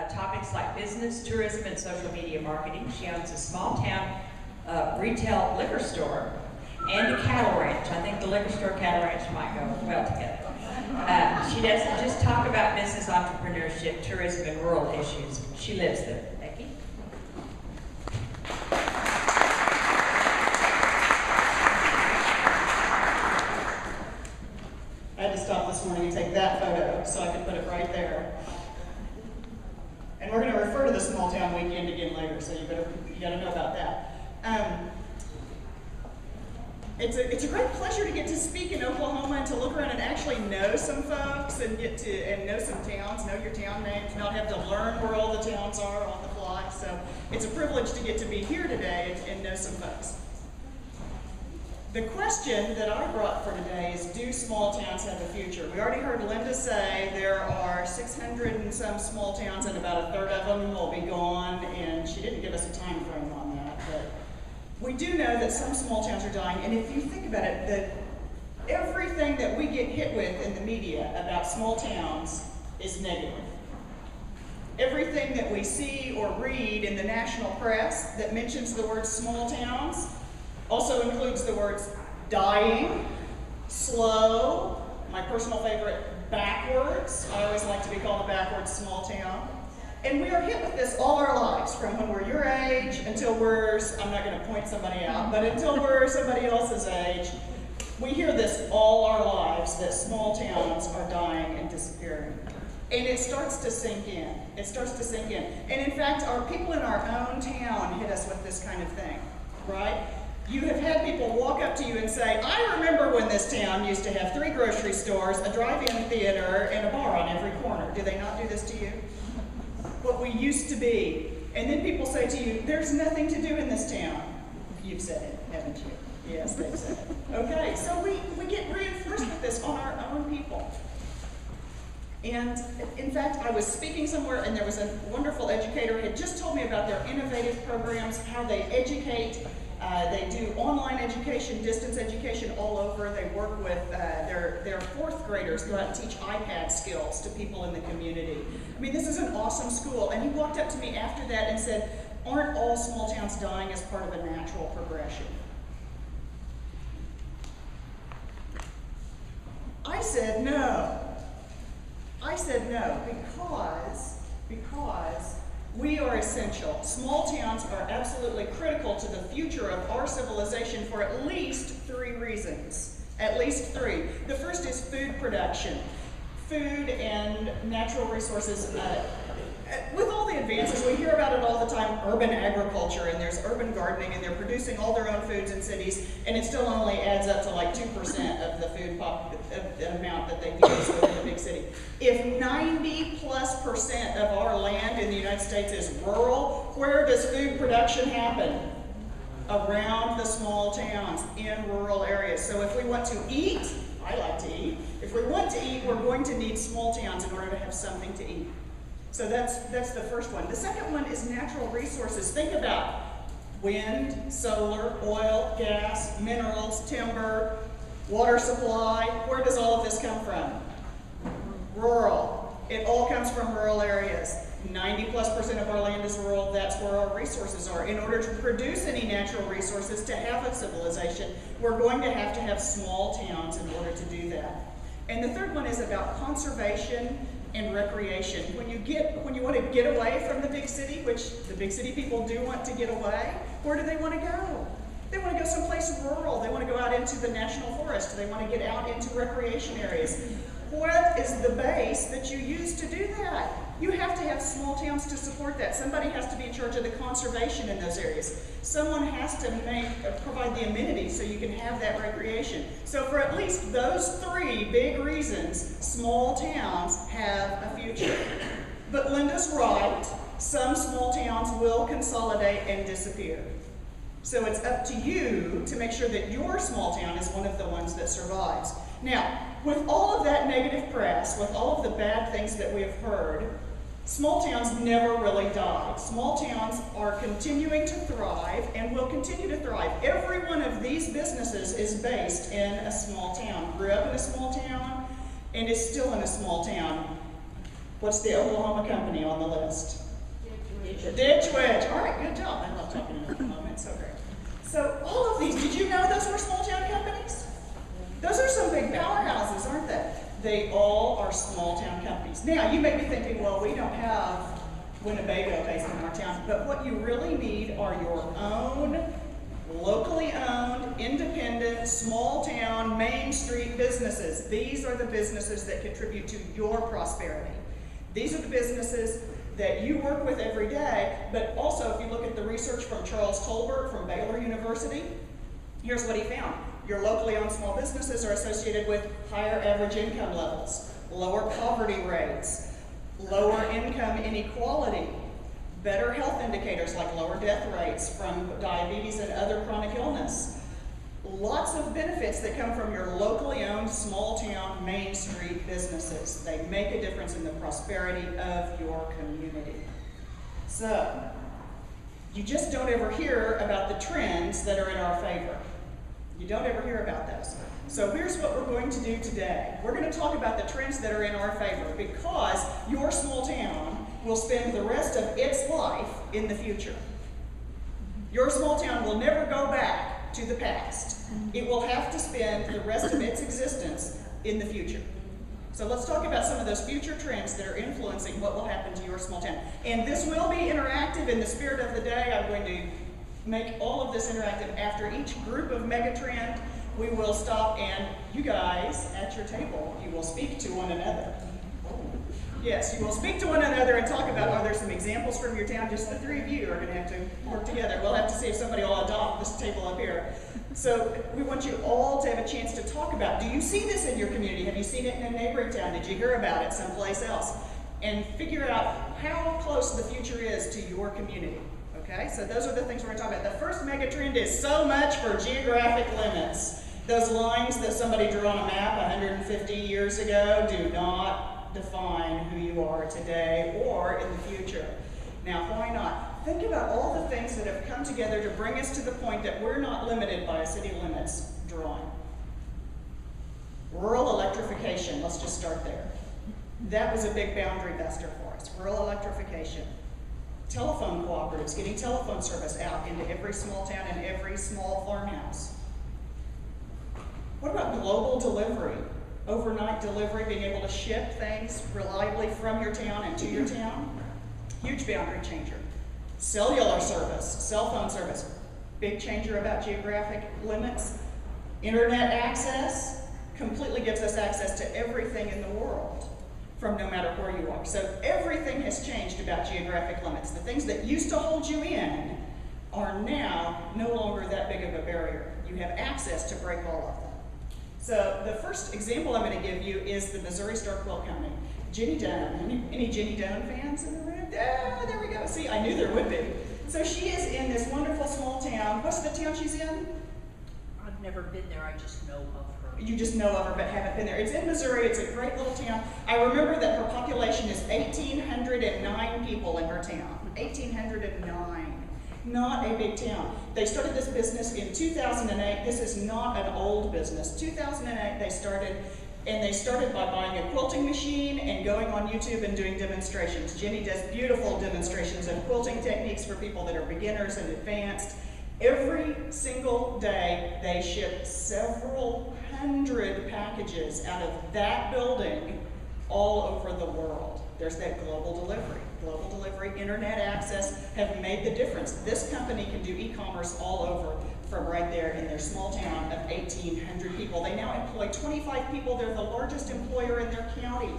topics like business, tourism, and social media marketing. She owns a small town retail liquor store and a cattle ranch. I think the liquor store cattle ranch might go well together. She doesn't just talk about business, entrepreneurship, tourism, and rural issues. She lives them. Becky? I had to stop this morning and take that photo so I could put it right there. And we're going to refer to the small town weekend again later, so you got to know about that. It's a great pleasure to get to speak in Oklahoma and to look around and actually know some folks and know some towns, know your town names, not have to learn where all the towns are on the fly. So it's a privilege to get to be here today and know some folks. The question that I brought for today is, do small towns have a future? We already heard Linda say there are 600 and some small towns and about a third of them will be gone, and she didn't give us a time frame on that, but we do know that some small towns are dying, and if you think about it, that everything that we get hit with in the media about small towns is negative. Everything that we see or read in the national press that mentions the word small towns also includes the words dying, slow, my personal favorite, backwards. I always like to be called a backwards small town. And we are hit with this all our lives, from when we're your age until we're, I'm not going to point somebody out, but until we're somebody else's age. We hear this all our lives, that small towns are dying and disappearing. And it starts to sink in. It starts to sink in. And in fact, our people in our own town hit us with this kind of thing, right? You have had people walk up to you and say, I remember when this town used to have 3 grocery stores, a drive-in theater, and a bar on every corner. Do they not do this to you? What we used to be. And then people say to you, there's nothing to do in this town. You've said it, haven't you? Yes, they've said it. Okay, so we get reinforced with this on our own people. And in fact, I was speaking somewhere and there was a wonderful educator who had just told me about their innovative programs, how they educate. They do online education, distance education all over. They work with their 4th graders, go out and teach iPad skills to people in the community. I mean, this is an awesome school. And he walked up to me after that and said, aren't all small towns dying as part of a natural progression? I said no. I said no because we are essential. Small towns are absolutely critical to the future of our civilization for at least 3 reasons. At least 3. The first is food production. Food and natural resources. With all the advances, we hear about it all the time, urban agriculture, and there's urban gardening, and they're producing all their own foods in cities, and it still only adds up to like 2% of the food amount that they use within the big city. If 90+% of our land in the United States is rural, where does food production happen? Around the small towns, in rural areas. So if we want to eat, I like to eat, if we want to eat, we're going to need small towns in order to have something to eat. So that's the first one. The second one is natural resources. Think about wind, solar, oil, gas, minerals, timber, water supply. Where does all of this come from? Rural. It all comes from rural areas. 90+% of our land is rural. That's where our resources are. In order to produce any natural resources, to have a civilization, we're going to have small towns in order to do that. And the third one is about conservation and recreation. When you want to get away from the big city, which the big city people do want to get away, where do they want to go? They want to go someplace rural. They want to go out into the national forest. They want to get out into recreation areas. What is the base that you use to do that? You have to have small towns to support that. Somebody has to be in charge of the conservation in those areas. Someone has to provide the amenities so you can have that recreation. So for at least those 3 big reasons, small towns have a future. But Linda's right. Some small towns will consolidate and disappear. So it's up to you to make sure that your small town is one of the ones that survives. Now, with all of that negative press, with all of the bad things that we have heard, small towns never really die. Small towns are continuing to thrive and will continue to thrive. Every one of these businesses is based in a small town. Grew up in a small town and is still in a small town. What's the Oklahoma company on the list? Ditch Witch. All right, good job. I love talking in Oklahoma. It's so great. So all of these, did you know those were small town companies? Those are some big powerhouses, aren't they? They all are small town companies. Now, you may be thinking, well, we don't have Winnebago based in our town, but what you really need are your own, locally owned, independent, small town, Main Street businesses. These are the businesses that contribute to your prosperity. These are the businesses that you work with every day, but also if you look at the research from Charles Tolbert from Baylor University, here's what he found. Your locally owned small businesses are associated with higher average income levels, lower poverty rates, lower income inequality, better health indicators like lower death rates from diabetes and other chronic illness. Lots of benefits that come from your locally owned small town Main Street businesses. They make a difference in the prosperity of your community. So, you just don't ever hear about the trends that are in our favor. You don't ever hear about those. So here's what we're going to do today. We're going to talk about the trends that are in our favor because your small town will spend the rest of its life in the future. Your small town will never go back to the past. It will have to spend the rest of its existence in the future. So let's talk about some of those future trends that are influencing what will happen to your small town. And this will be interactive in the spirit of the day. I'm going to make all of this interactive. After each group of megatrend, we will stop and you guys at your table, you will speak to one another. Yes, you will speak to one another and talk about, are there some examples from your town? Just the three of you are going to have to work together. We'll have to see if somebody will adopt this table up here. So we want you all to have a chance to talk about, do you see this in your community? Have you seen it in a neighboring town? Did you hear about it someplace else? And figure out how close the future is to your community. Okay, so those are the things we're going to talk about. The first mega trend is so much for geographic limits. Those lines that somebody drew on a map 150 years ago do not define who you are today or in the future. Now, why not? Think about all the things that have come together to bring us to the point that we're not limited by a city limits drawing. Rural electrification, let's just start there. That was a big boundary buster for us, rural electrification. Telephone cooperatives, getting telephone service out into every small town and every small farmhouse. What about global delivery? Overnight delivery, being able to ship things reliably from your town and to your town. Huge boundary changer. Cellular service, cell phone service, big changer about geographic limits. Internet access completely gives us access to everything in the world from no matter where you are. So everything has changed about geographic limits. The things that used to hold you in are now no longer that big of a barrier. You have access to break all of them. So the first example I'm going to give you is the Missouri Star Quilt Company. Jenny Dunham. Any Jenny Dunham fans in the room? Oh, there we go. See, I knew there would be. So she is in this wonderful small town. What's the town she's in? I've never been there. I just know of her. You just know of her but haven't been there. It's in Missouri. It's a great little town. I remember that her population is 1,809 people in her town. 1,809. Not a big town. They started this business in 2008. This is not an old business. 2008 they started, and they started by buying a quilting machine and going on YouTube and doing demonstrations. Jenny does beautiful demonstrations of quilting techniques for people that are beginners and advanced. Every single day they ship several hundred packages out of that building all over the world. There's that global delivery. Global delivery, internet access have made the difference. This company can do e-commerce all over from right there in their small town of 1,800 people. They now employ 25 people. They're the largest employer in their county.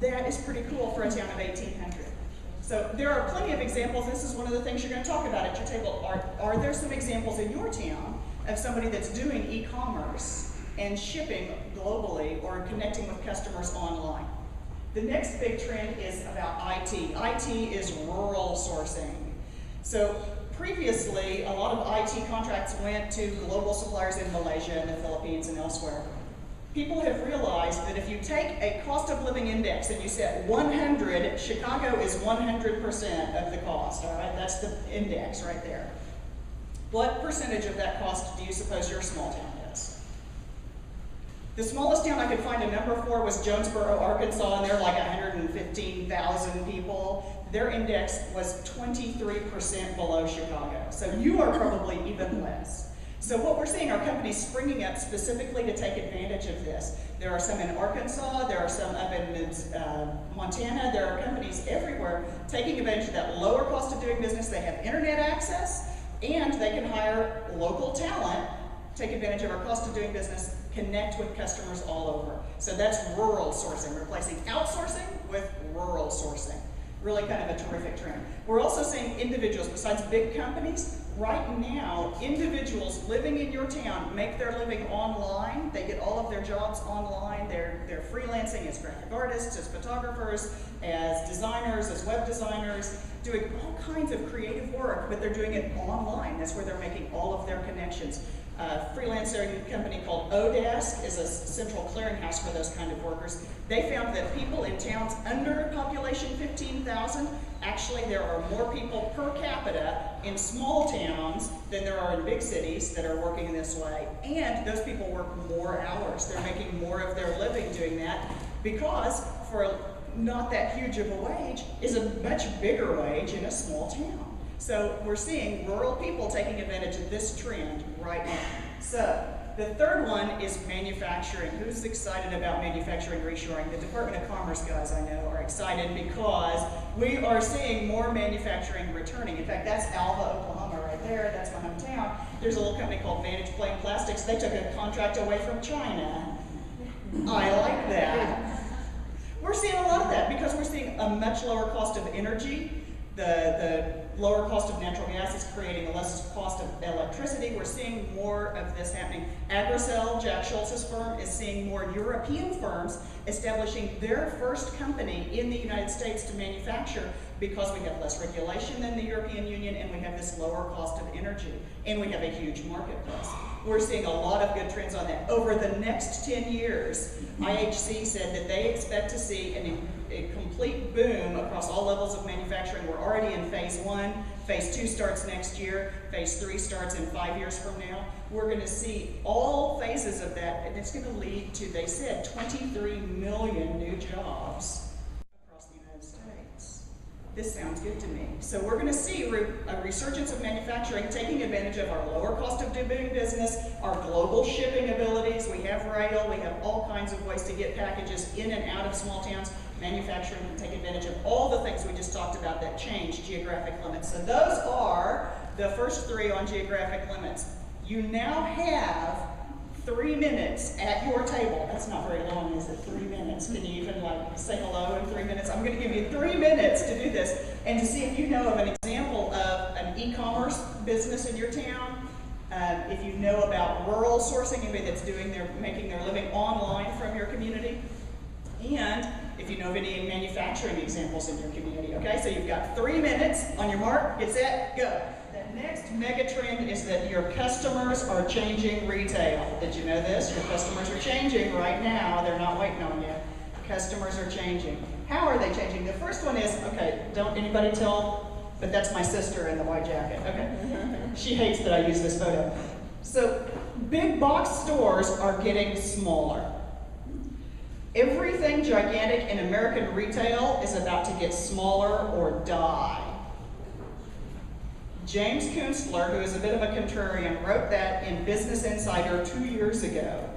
That is pretty cool for a town of 1,800. So there are plenty of examples. This is one of the things you're going to talk about at your table. Are there some examples in your town of somebody that's doing e-commerce and shipping globally or connecting with customers online? The next big trend is about IT. IT is rural sourcing. So previously, a lot of IT contracts went to global suppliers in Malaysia and the Philippines and elsewhere. People have realized that if you take a cost of living index and you set 100, Chicago is 100% of the cost, all right? That's the index right there. What percentage of that cost do you suppose your small town is? The smallest town I could find a number for was Jonesboro, Arkansas, and they're like 115,000 people. Their index was 23% below Chicago. So you are probably even less. So what we're seeing are companies springing up specifically to take advantage of this. There are some in Arkansas, there are some up in Montana, there are companies everywhere taking advantage of that lower cost of doing business. They have internet access, and they can hire local talent, take advantage of our cost of doing business, connect with customers all over. So that's rural sourcing, replacing outsourcing with rural sourcing. Really kind of a terrific trend. We're also seeing individuals, besides big companies, right now, individuals living in your town make their living online. They get all of their jobs online. They're freelancing as graphic artists, as photographers, as designers, as web designers, doing all kinds of creative work, but they're doing it online. That's where they're making all of their connections. A freelancing company called Odesk is a central clearinghouse for those kind of workers. They found that people in towns under population 15,000, actually there are more people per capita in small towns than there are in big cities that are working this way. And those people work more hours. They're making more of their living doing that because for not that huge of a wage is a much bigger wage in a small town. So we're seeing rural people taking advantage of this trend right now. So the third one is manufacturing. Who's excited about manufacturing reshoring? The Department of Commerce guys I know are excited because we are seeing more manufacturing returning. In fact, that's Alva, Oklahoma right there. That's my hometown. There's a little company called Vantage Plain Plastics. They took a contract away from China. I like that. We're seeing a lot of that because we're seeing a much lower cost of energy. The lower cost of natural gas is creating a less cost of electricity. We're seeing more of this happening. Agricel, Jack Schultz's firm, is seeing more European firms establishing their first company in the United States to manufacture because we have less regulation than the European Union and we have this lower cost of energy and we have a huge marketplace. We're seeing a lot of good trends on that. Over the next 10 years, IHC said that they expect to see a complete boom across all levels of manufacturing. We're already in phase 1. Phase 2 starts next year. Phase 3 starts in 5 years from now. We're going to see all phases of that, and it's going to lead to, they said, 23 million new jobs across the United States. This sounds good to me. So we're going to see a resurgence of manufacturing taking advantage of our lower cost of doing business, our global shipping abilities. We have rail. We have all kinds of ways to get packages in and out of small towns. Manufacturing can take advantage of all the things we just talked about that change geographic limits. So those are the first 3 on geographic limits. You now have 3 minutes at your table. That's not very long, is it? 3 minutes. Can you even say hello in 3 minutes? I'm going to give you 3 minutes to do this and to see if you know of an example of an e-commerce business in your town. If you know about rural sourcing, anybody that's making their living online from your community. And if you know of any manufacturing examples in your community, okay? So you've got 3 minutes. On your mark, get set, go. The next mega trend is that your customers are changing retail. Did you know this? Your customers are changing right now. They're not waiting on you. Customers are changing. How are they changing? The first one is, okay, don't anybody tell, but that's my sister in the white jacket, okay? She hates that I use this photo. So big box stores are getting smaller. Everything gigantic in American retail is about to get smaller or die. James Kunstler, who is a bit of a contrarian, wrote that in Business Insider 2 years ago.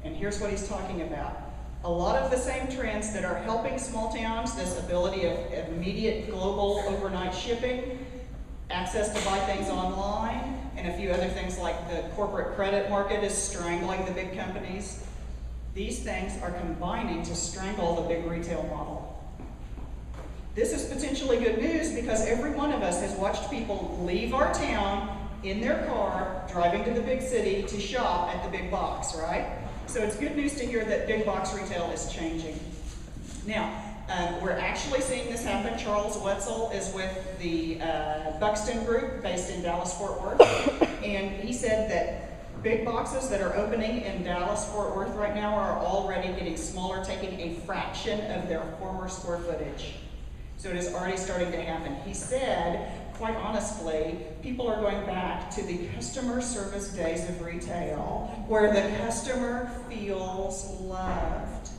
And here's what he's talking about. A lot of the same trends that are helping small towns, this ability of immediate global overnight shipping, access to buy things online, and a few other things like the corporate credit market is strangling the big companies. These things are combining to strangle the big retail model. This is potentially good news because every one of us has watched people leave our town in their car, driving to the big city to shop at the big box, right? So it's good news to hear that big box retail is changing. Now, we're actually seeing this happen. Charles Wetzel is with the Buxton Group based in Dallas-Fort Worth, and he said that big boxes that are opening in Dallas-Fort Worth right now are already getting smaller, taking a fraction of their former square footage. So it is already starting to happen. He said, quite honestly, people are going back to the customer service days of retail, where the customer feels loved.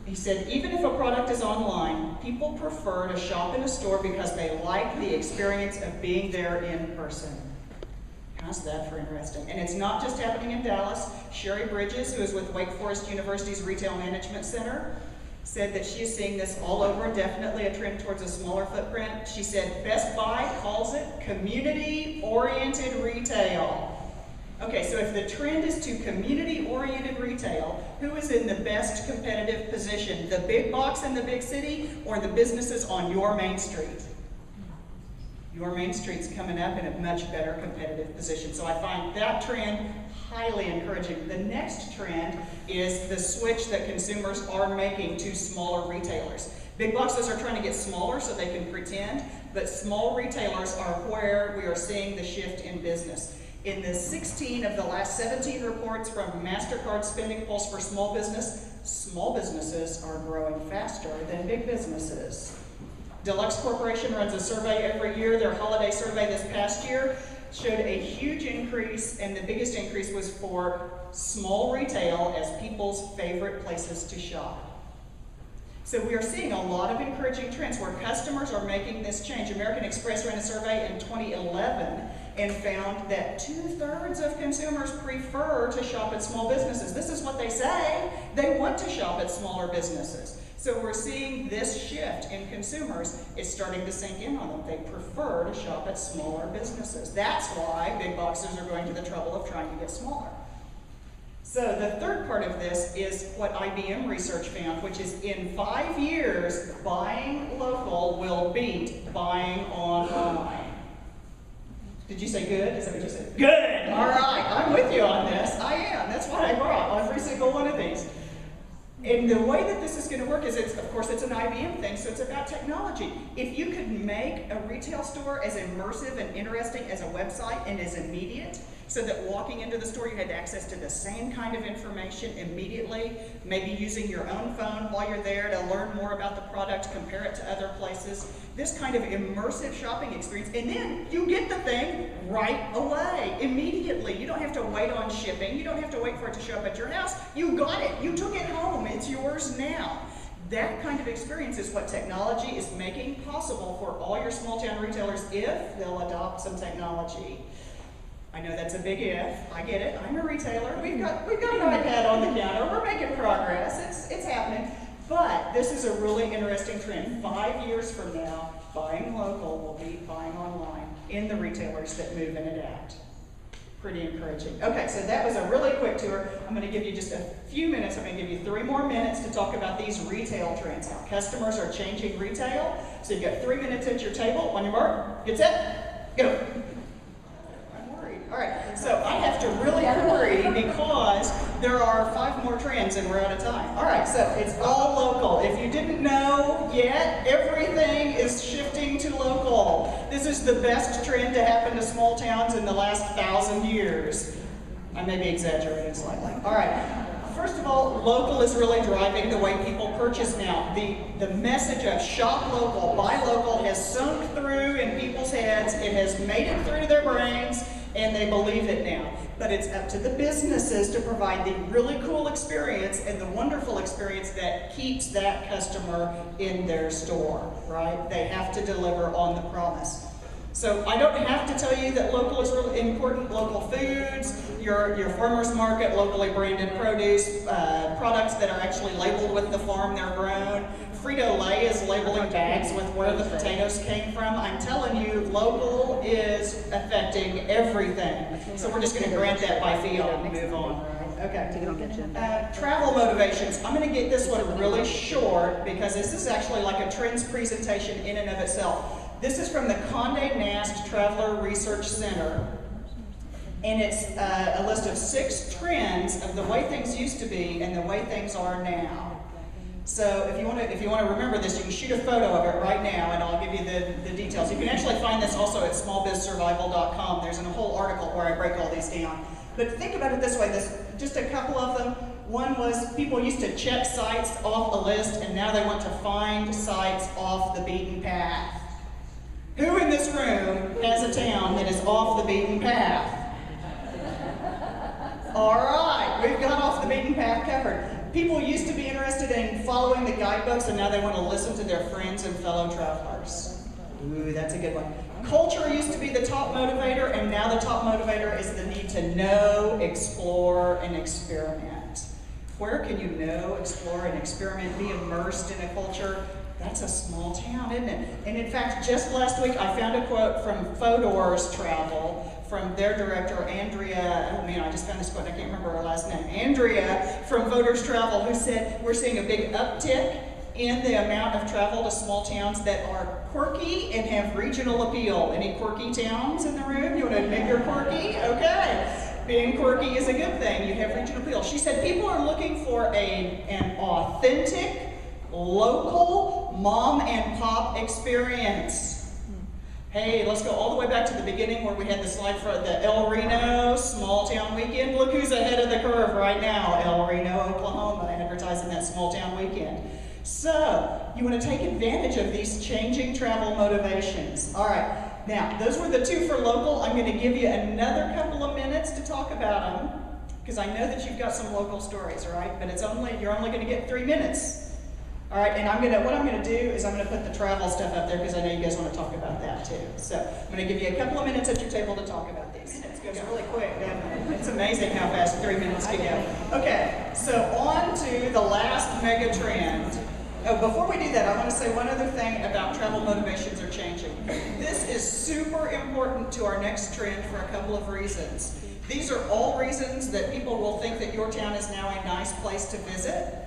He said, even if a product is online, people prefer to shop in a store because they like the experience of being there in person. How's that for interesting? And it's not just happening in Dallas. Sherry Bridges, who is with Wake Forest University's Retail Management Center, said that she is seeing this all over, definitely a trend towards a smaller footprint. She said Best Buy calls it community-oriented retail. Okay, so if the trend is to community-oriented retail, who is in the best competitive position? The big box in the big city or the businesses on your main street? Your main street's coming up in a much better competitive position. So I find that trend highly encouraging. The next trend is the switch that consumers are making to smaller retailers. Big boxes are trying to get smaller so they can pretend, but small retailers are where we are seeing the shift in business. In the 16 of the last 17 reports from MasterCard Spending Pulse for small businesses are growing faster than big businesses. Deluxe Corporation runs a survey every year. Their holiday survey this past year showed a huge increase, and the biggest increase was for small retail as people's favorite places to shop. So we are seeing a lot of encouraging trends where customers are making this change. American Express ran a survey in 2011 and found that 2/3 of consumers prefer to shop at small businesses. This is what they say. They want to shop at smaller businesses. So we're seeing this shift in consumers is starting to sink in on them. They prefer to shop at smaller businesses. That's why big boxes are going to the trouble of trying to get smaller. So the third part of this is what IBM research found, which is in 5 years, buying local will beat buying online. Did you say good? Is that what you said? Good! All right, I'm with you on this. I am. That's what I brought, every single one of these. And the way that this is going to work is, of course, it's an IBM thing, so it's about technology. If you could make a retail store as immersive and interesting as a website and as immediate, so that walking into the store you had access to the same kind of information immediately, maybe using your own phone while you're there to learn more about the product, compare it to other places, this kind of immersive shopping experience, and then you get the thing right away, immediately. You don't have to wait on shipping. You don't have to wait for it to show up at your house. You got it. You took it home. It's yours now. That kind of experience is what technology is making possible for all your small town retailers if they'll adopt some technology. I know that's a big if. I get it. I'm a retailer. We've got an iPad on the counter. We're making progress. It's happening. But this is a really interesting trend. 5 years from now, buying local will be buying online in the retailers that move and adapt. Pretty encouraging. Okay, so that was a really quick tour. I'm going to give you just a few minutes. I'm going to give you 3 more minutes to talk about these retail trends. How customers are changing retail. So you've got 3 minutes at your table. On your mark, get set, go. All right, so I have to really hurry because there are 5 more trends and we're out of time. All right, so it's all local. If you didn't know yet, everything is shifting to local. This is the best trend to happen to small towns in the last 1,000 years. I may be exaggerating slightly. All right, first of all, local is really driving the way people purchase now. The message of shop local, buy local has sunk through in people's heads. It has made it through to their brains, and they believe it now. But it's up to the businesses to provide the really cool experience and the wonderful experience that keeps that customer in their store, right? They have to deliver on the promise. So I don't have to tell you that local is really important. Local foods, your farmer's market, locally branded produce, products that are actually labeled with the farm they're grown. Frito-Lay is labeling bags with where the potatoes came from. I'm telling you, local is affecting everything. So we're just going to grant that by fiat and move on. Okay. Travel motivations. I'm going to get this one really short because this is actually like a trends presentation in and of itself. This is from the Condé Nast Traveler Research Center. And it's a list of 6 trends of the way things used to be and the way things are now. So if you want to remember this, you can shoot a photo of it right now and I'll give you the details. You can actually find this also at smallbizsurvival.com. There's a whole article where I break all these down. But think about it this way, just a couple of them. One was people used to check sites off the list, and now they want to find sites off the beaten path. Who in this room has a town that is off the beaten path? All right, we've got off the beaten path covered. People used to be interested in following the guidebooks, and now they want to listen to their friends and fellow travelers. Ooh, that's a good one. Culture used to be the top motivator, and now the top motivator is the need to know, explore, and experiment. Where can you know, explore, and experiment, be immersed in a culture? That's a small town, isn't it? And in fact, just last week, I found a quote from Fodor's Travel, from their director, Andrea, I just found this quote, I can't remember her last name, Andrea from Fodor's Travel, who said, we're seeing a big uptick in the amount of travel to small towns that are quirky and have regional appeal. Any quirky towns in the room? You want to admit you're quirky? Okay. Being quirky is a good thing. You have regional appeal. She said people are looking for an authentic, local, mom and pop experience. Hey, let's go all the way back to the beginning where we had the slide for the El Reno Small Town Weekend. Look who's ahead of the curve right now, El Reno, Oklahoma, advertising that Small Town Weekend. So, you want to take advantage of these changing travel motivations. All right, now, those were the two for local. I'm going to give you another couple of minutes to talk about them, because I know that you've got some local stories, all right? But you're only going to get 3 minutes. All right, and what I'm going to do is I'm going to put the travel stuff up there because I know you guys want to talk about that too. So I'm going to give you a couple of minutes at your table to talk about these. It goes really quick, doesn't it? It's amazing how fast 3 minutes can go. Okay, so on to the last mega trend. Oh, before we do that, I want to say one other thing about travel motivations are changing. This is super important to our next trend for a couple of reasons. These are all reasons that people will think that your town is now a nice place to visit.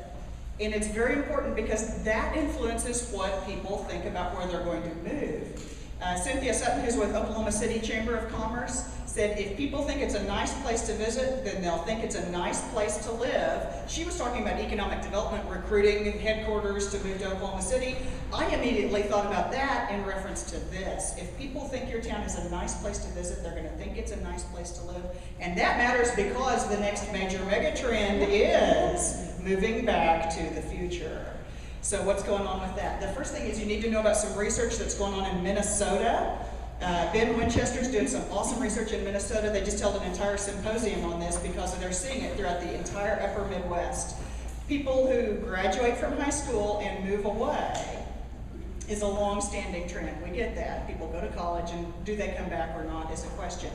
And it's very important because that influences what people think about where they're going to move. Cynthia Sutton, who's with Oklahoma City Chamber of Commerce, said if people think it's a nice place to visit, then they'll think it's a nice place to live. She was talking about economic development, recruiting headquarters to move to Oklahoma City. I immediately thought about that in reference to this. If people think your town is a nice place to visit, they're going to think it's a nice place to live. And that matters because the next major mega trend is moving back to the future. So what's going on with that? The first thing is you need to know about some research that's going on in Minnesota. Ben Winchester's doing some awesome research in Minnesota. They just held an entire symposium on this because they're seeing it throughout the entire upper Midwest. People who graduate from high school and move away is a long-standing trend. We get that. People go to college, and do they come back or not is a question.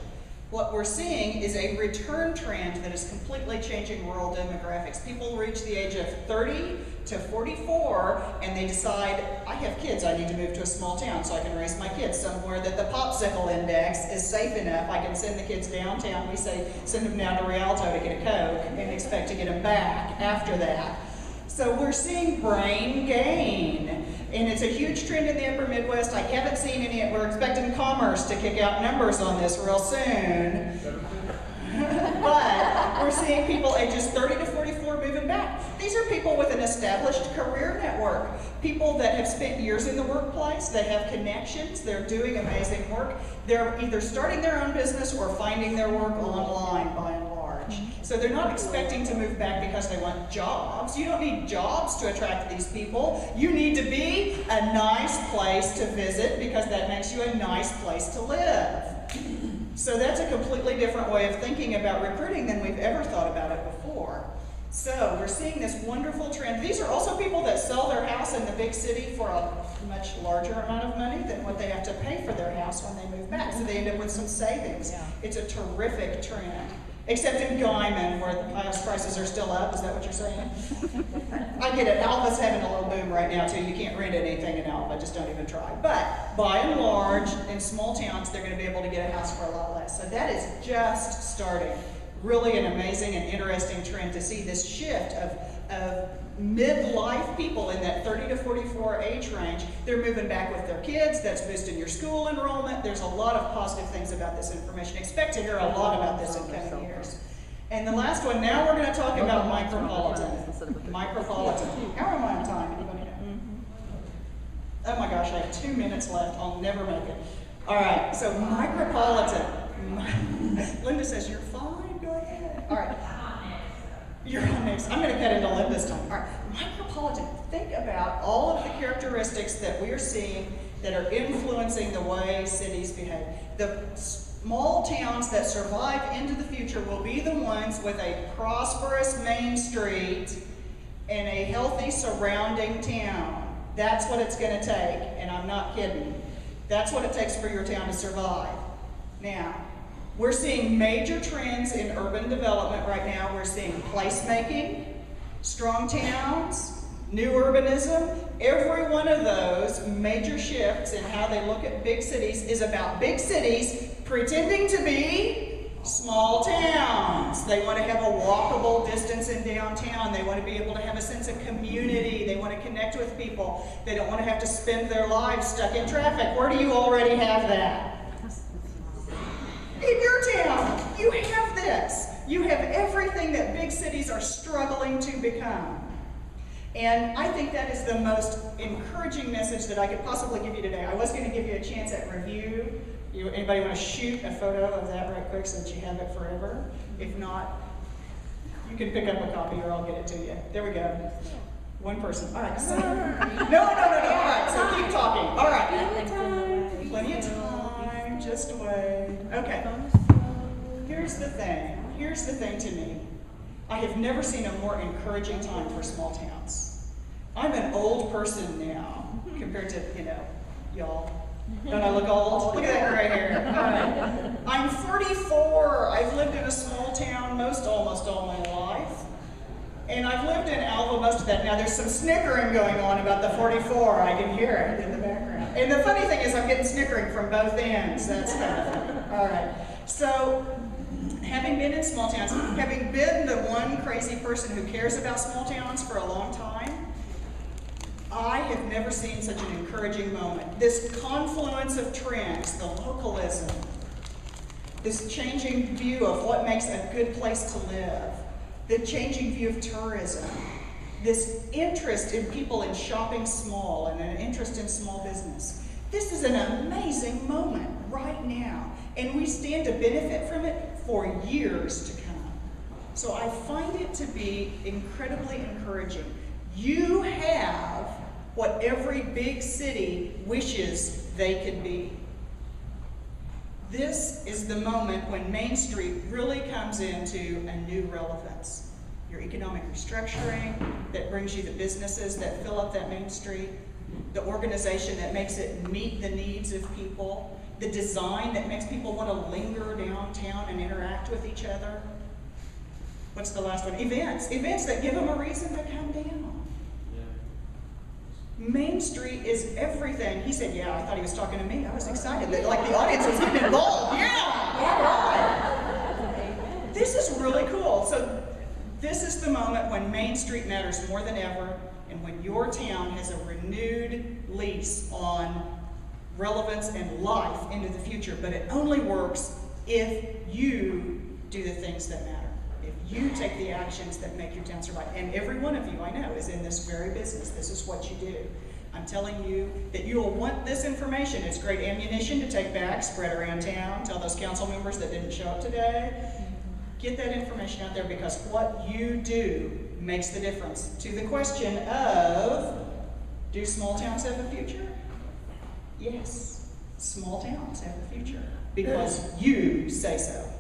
What we're seeing is a return trend that is completely changing rural demographics. People reach the age of 30 to 44 and they decide, I have kids, I need to move to a small town so I can raise my kids somewhere that the popsicle index is safe enough. I can send the kids downtown. We say send them down to Rialto to get a Coke and expect to get them back after that. So we're seeing brain gain. And it's a huge trend in the upper Midwest. I haven't seen any, we're expecting Commerce to kick out numbers on this real soon. But we're seeing people ages 30 to 44 moving back. These are people with an established career network. People that have spent years in the workplace, they have connections, they're doing amazing work. They're either starting their own business or finding their work online by and large. So they're not expecting to move back because they want jobs. You don't need jobs to attract these people. You need to be a nice place to visit because that makes you a nice place to live. So that's a completely different way of thinking about recruiting than we've ever thought about it before. So we're seeing this wonderful trend. These are also people that sell their house in the big city for a much larger amount of money than what they have to pay for their house when they move back. So they end up with some savings. Yeah. It's a terrific trend. Except in Guyman, where the house prices are still up. Is that what you're saying? I get it. Alva's having a little boom right now, too. You can't rent anything in Alva. Just don't even try. But by and large, in small towns, they're going to be able to get a house for a lot less. So that is just starting. Really an amazing and interesting trend to see this shift of midlife people in that 30 to 44 age range. They're moving back with their kids. That's boosting your school enrollment. There's a lot of positive things about this information. Expect to hear a lot about this in coming years. And the last one, now we're going to talk about micropolitan. Micropolitan. How am I on time? Anybody know? Oh my gosh, I have 2 minutes left. I'll never make it. All right, so micropolitan. Linda says, you're fine. Go ahead. All right. You're on next. I'm going to cut into Lynn this time. All right, micropolitan. Think about all of the characteristics that we are seeing that are influencing the way cities behave. The small towns that survive into the future will be the ones with a prosperous main street and a healthy surrounding town. That's what it's going to take, and I'm not kidding. That's what it takes for your town to survive. Now, we're seeing major trends in urban development right now. We're seeing placemaking, strong towns, new urbanism. Every one of those major shifts in how they look at big cities is about big cities pretending to be small towns. They want to have a walkable distance in downtown. They want to be able to have a sense of community. They want to connect with people. They don't want to have to spend their lives stuck in traffic. Where do you already have that? In your town, you have this. You have everything that big cities are struggling to become. And I think that is the most encouraging message that I could possibly give you today. I was going to give you a chance at review. Anybody want to shoot a photo of that right quick so that you have it forever? If not, you can pick up a copy or I'll get it to you. There we go. One person. All right. So, no. All right, so keep talking. All right. Plenty of time. Just wait. Okay. Here's the thing to me. I have never seen a more encouraging time for small towns. I'm an old person now compared to, y'all. Don't I look old? Look at that gray hair. Right. I'm 44. I've lived in a small town almost all my life. And I've lived in Alva most of that. Now there's some snickering going on about the 44. I can hear it in the background. And the funny thing is I'm getting snickering from both ends. That's kind of funny. All right. So, having been in small towns, having been the one crazy person who cares about small towns for a long time, I have never seen such an encouraging moment. This confluence of trends, the localism, this changing view of what makes a good place to live, the changing view of tourism, this interest in people in shopping small and an interest in small business. This is an amazing moment right now, and we stand to benefit from it for years to come. So I find it to be incredibly encouraging. You have what every big city wishes they could be. This is the moment when Main Street really comes into a new relevance. Your economic restructuring that brings you the businesses that fill up that Main Street, the organization that makes it meet the needs of people, the design that makes people want to linger downtown and interact with each other. What's the last one? Events. Events that give them a reason to come down. Main Street is everything. He said, yeah, I thought he was talking to me. I was excited that like the audience was getting involved. Yeah, all right. This is really cool. So this is the moment when Main Street matters more than ever and when your town has a renewed lease on relevance and life into the future. But it only works if you do the things that matter. If you take the actions that make your town survive. And every one of you I know is in this very business. This is what you do. I'm telling you that you'll want this information. It's great ammunition to take back, spread around town, tell those council members that didn't show up today. Get that information out there because what you do makes the difference. To the question of, do small towns have a future? Yes, small towns have a future because you say so.